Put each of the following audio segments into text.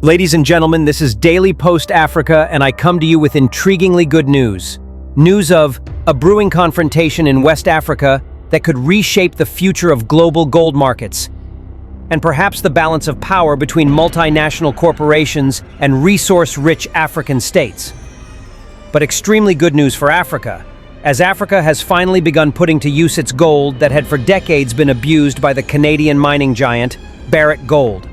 Ladies and gentlemen, this is Daily Post Africa, and I come to you with intriguingly good news. News of a brewing confrontation in West Africa that could reshape the future of global gold markets, and perhaps the balance of power between multinational corporations and resource-rich African states. But extremely good news for Africa, as Africa has finally begun putting to use its gold that had for decades been abused by the Canadian mining giant, Barrick Gold.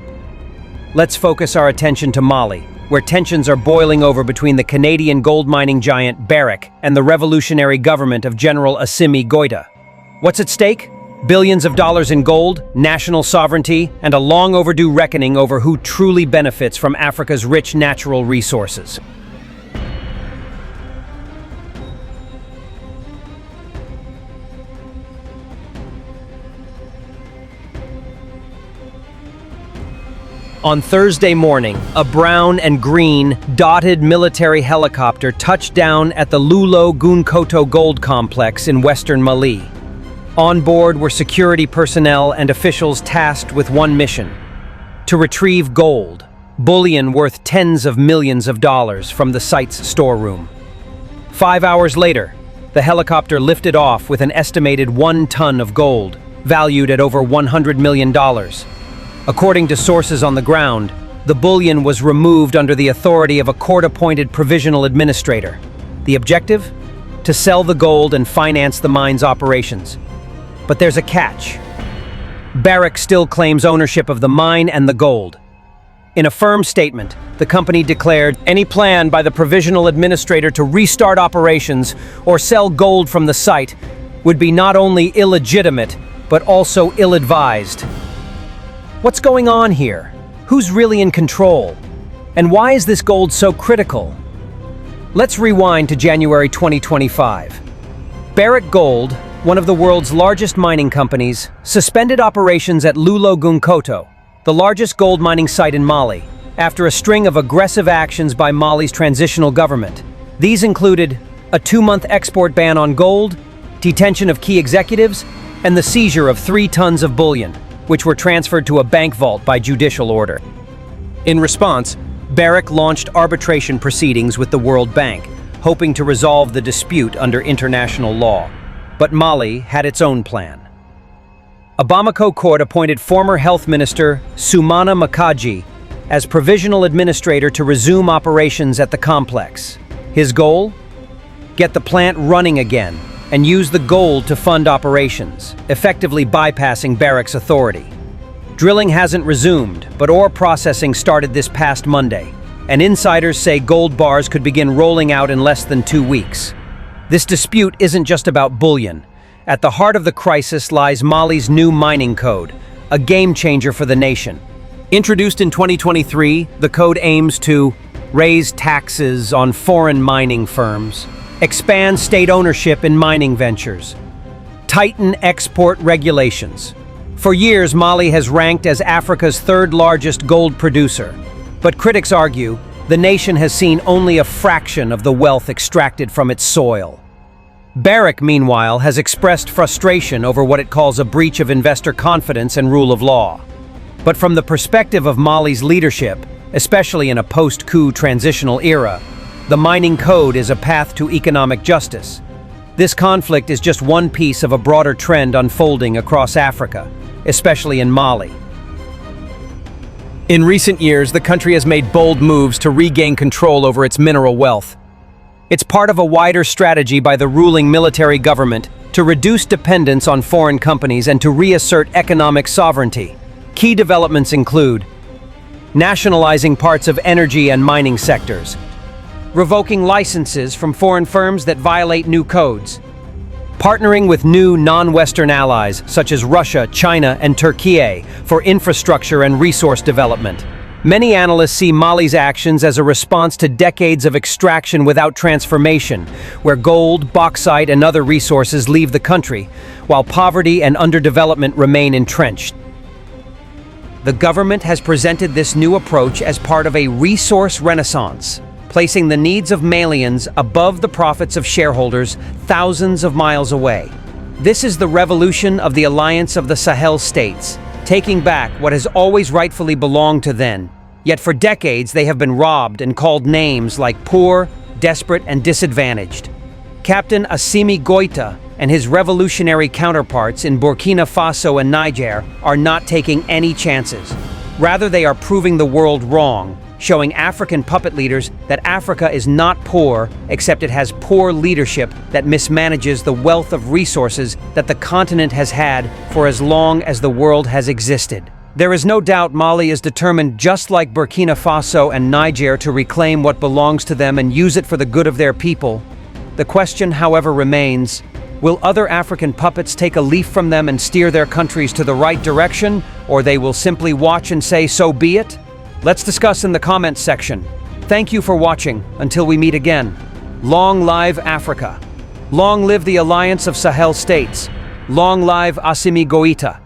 Let's focus our attention to Mali, where tensions are boiling over between the Canadian gold mining giant Barrick and the revolutionary government of General Assimi Goïta. What's at stake? Billions of dollars in gold, national sovereignty, and a long overdue reckoning over who truly benefits from Africa's rich natural resources. On Thursday morning, a brown and green, dotted military helicopter touched down at the Loulo-Gounkoto gold complex in western Mali. On board were security personnel and officials tasked with one mission: to retrieve gold, bullion worth tens of millions of dollars from the site's storeroom. 5 hours later, the helicopter lifted off with an estimated 1 ton of gold, valued at over $100 million. According to sources on the ground, the bullion was removed under the authority of a court-appointed provisional administrator. The objective? To sell the gold and finance the mine's operations. But there's a catch. Barrick still claims ownership of the mine and the gold. In a firm statement, the company declared any plan by the provisional administrator to restart operations or sell gold from the site would be not only illegitimate, but also ill-advised. What's going on here? Who's really in control? And why is this gold so critical? Let's rewind to January 2025. Barrick Gold, one of the world's largest mining companies, suspended operations at Loulo-Gounkoto, the largest gold mining site in Mali, after a string of aggressive actions by Mali's transitional government. These included a 2-month export ban on gold, detention of key executives, and the seizure of 3 tons of bullion, which were transferred to a bank vault by judicial order. In response, Barrick launched arbitration proceedings with the World Bank, hoping to resolve the dispute under international law. But Mali had its own plan. A Bamako court appointed former Health Minister Soumana Makaji as provisional administrator to resume operations at the complex. His goal? Get the plant running again and use the gold to fund operations, effectively bypassing Barrick's authority. Drilling hasn't resumed, but ore processing started this past Monday, and insiders say gold bars could begin rolling out in less than 2 weeks. This dispute isn't just about bullion. At the heart of the crisis lies Mali's new mining code, a game changer for the nation. Introduced in 2023, the code aims to raise taxes on foreign mining firms, expand state ownership in mining ventures, tighten export regulations. For years, Mali has ranked as Africa's 3rd largest gold producer. But critics argue the nation has seen only a fraction of the wealth extracted from its soil. Barrick, meanwhile, has expressed frustration over what it calls a breach of investor confidence and rule of law. But from the perspective of Mali's leadership, especially in a post-coup transitional era, the mining code is a path to economic justice. This conflict is just one piece of a broader trend unfolding across Africa, especially in Mali. In recent years, the country has made bold moves to regain control over its mineral wealth. It's part of a wider strategy by the ruling military government to reduce dependence on foreign companies and to reassert economic sovereignty. Key developments include nationalizing parts of energy and mining sectors, revoking licenses from foreign firms that violate new codes, partnering with new non-Western allies such as Russia, China, and Turkey for infrastructure and resource development. Many analysts see Mali's actions as a response to decades of extraction without transformation, where gold, bauxite, and other resources leave the country, while poverty and underdevelopment remain entrenched. The government has presented this new approach as part of a resource renaissance, placing the needs of Malians above the profits of shareholders thousands of miles away. This is the revolution of the alliance of the Sahel states, taking back what has always rightfully belonged to them, Yet for decades they have been robbed and called names like poor, desperate, and disadvantaged. Captain Assimi Goïta and his revolutionary counterparts in Burkina Faso and Niger are not taking any chances. Rather, they are proving the world wrong, showing African puppet leaders that Africa is not poor, except it has poor leadership that mismanages the wealth of resources that the continent has had for as long as the world has existed. There is no doubt Mali is determined, just like Burkina Faso and Niger, to reclaim what belongs to them and use it for the good of their people. The question, however, remains, will other African puppets take a leaf from them and steer their countries to the right direction, or they will simply watch and say, so be it? Let's discuss in the comments section. Thank you for watching. Until we meet again. Long live Africa. Long live the Alliance of Sahel States. Long live Assimi Goïta.